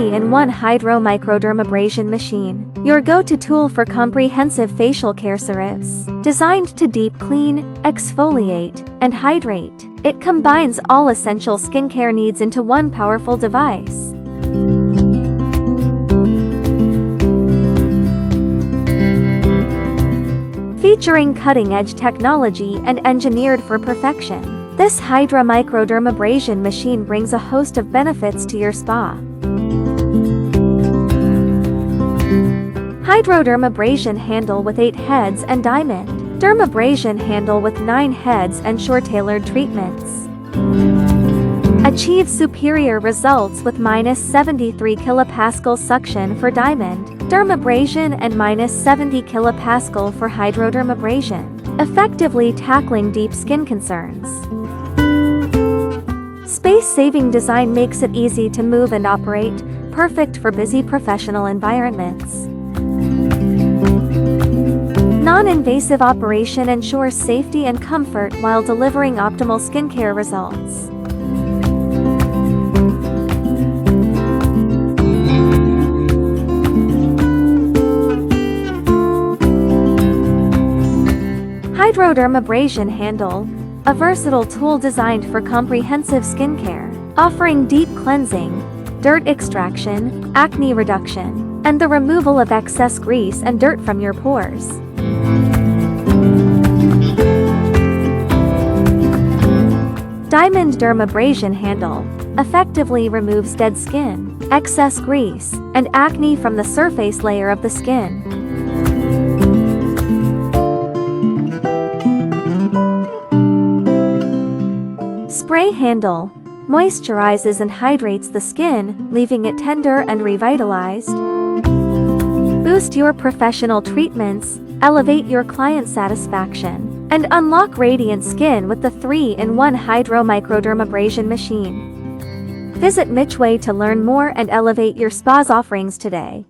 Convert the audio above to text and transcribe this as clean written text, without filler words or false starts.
3-in-1 Hydro Microdermabrasion Machine, your go-to tool for comprehensive facial care service. Designed to deep clean, exfoliate, and hydrate, it combines all essential skincare needs into one powerful device. Featuring cutting-edge technology and engineered for perfection, this Hydro Microdermabrasion machine brings a host of benefits to your spa. Hydrodermabrasion handle with 8 heads and diamond dermabrasion handle with 9 heads and shore-tailored treatments. Achieve superior results with -73 kilopascal suction for diamond dermabrasion and -70 kilopascal for hydrodermabrasion, effectively tackling deep skin concerns. Space-saving design makes it easy to move and operate, perfect for busy professional environments. Non-invasive operation ensures safety and comfort while delivering optimal skincare results. Hydrodermabrasion handle, a versatile tool designed for comprehensive skincare, offering deep cleansing, dirt extraction, acne reduction, and the removal of excess grease and dirt from your pores. Diamond dermabrasion handle effectively removes dead skin, excess grease, and acne from the surface layer of the skin. Spray handle moisturizes and hydrates the skin, leaving it tender and revitalized. Boost your professional treatments, elevate your client satisfaction, and unlock radiant skin with the 3-in-1 Hydro Microdermabrasion machine. Visit Mychway to learn more and elevate your spa's offerings today.